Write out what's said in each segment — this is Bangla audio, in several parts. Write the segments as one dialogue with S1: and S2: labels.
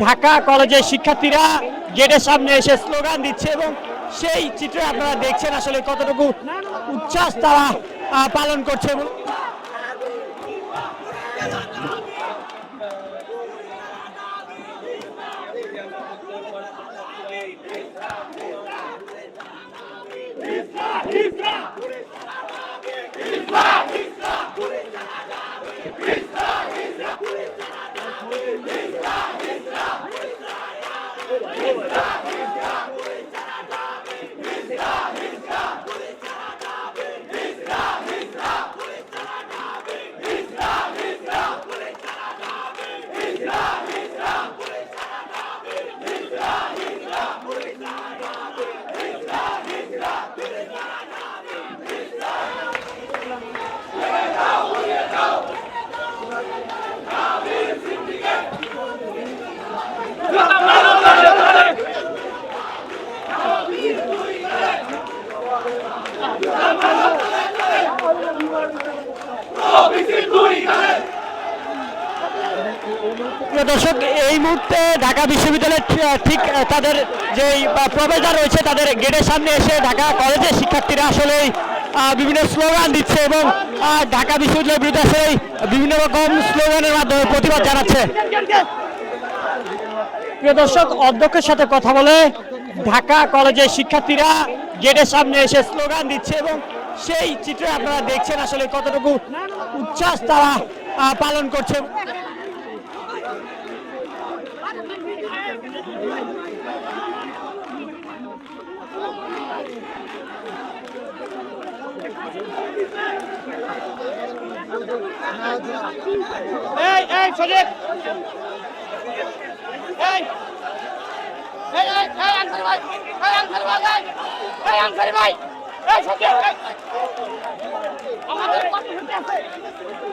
S1: ঢাকা কলেজের শিক্ষার্থীরা গেটের সামনে এসে স্লোগান দিচ্ছে এবং সেই চিত্রে আপনারা দেখছেন আসলে কতটুকু উচ্ছ্বাস তারা পালন করছে। দর্শক, এই মুহূর্তে ঢাকা বিশ্ববিদ্যালয়ের ঠিক তাদের যে প্রবেশদ্বার রয়েছে তাদের গেটের সামনে এসে ঢাকা কলেজের শিক্ষার্থীরা আসলে বিভিন্ন স্লোগান দিচ্ছে এবং ঢাকা বিশ্ববিদ্যালয়ের বিরুদ্ধে আসলে বিভিন্ন রকম স্লোগানের মাধ্যমে প্রতিবাদ জানাচ্ছে। প্রিয় দর্শক, অধ্যক্ষের সাথে কথা বলে ঢাকা কলেজের শিক্ষার্থীরা গেটের সামনে এসে স্লোগান দিচ্ছে এবং সেই চিত্রে আপনারা দেখছেন আসলে কতটুকু উচ্ছ্বাস তারা পালন করছে। এই সজীব, এই এই এই আনসারি ভাই, এই আনসারি ভাই, এই আনসারি ভাই, এই সজীব, আমাদের কত হতে আছে,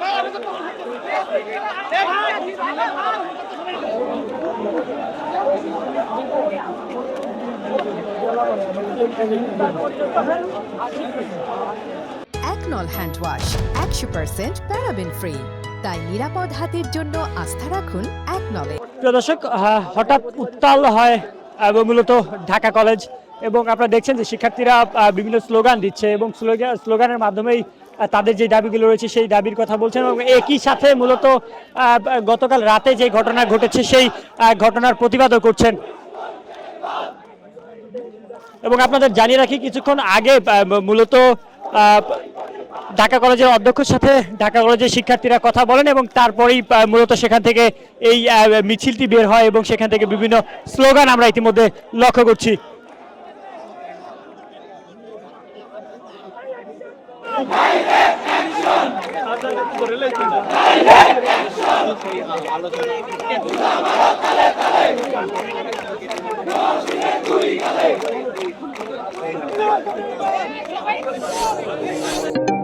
S1: এই আমি তো
S2: একনল হ্যান্ড ওয়াশ 100% প্যারাবেন ফ্রি, তাই নিরাপদ হাতের জন্য আস্থা রাখুন একনলে।
S1: প্রিয় দর্শক, হঠাৎ উত্তাল হয় এবং মূলত ঢাকা কলেজ এবং আপনারা দেখছেন যে শিক্ষার্থীরা বিভিন্ন স্লোগান দিচ্ছে এবং স্লোগানের মাধ্যমেই তাদের যে দাবিগুলো রয়েছে সেই দাবির কথা বলছেন এবং একই সাথে মূলত গতকাল রাতে যে ঘটনা ঘটেছে সেই ঘটনার প্রতিবাদও করছেন। এবং আপনাদের জানিয়ে রাখি, কিছুক্ষণ আগে মূলত ঢাকা কলেজের অধ্যক্ষের সাথে ঢাকা কলেজের শিক্ষার্থীরা কথা বলেন এবং তারপরেই মূলত সেখান থেকে এই মিছিলটি বের হয় এবং সেখান থেকে বিভিন্ন স্লোগান আমরা ইতিমধ্যে লক্ষ্য করছি।
S3: Thank you.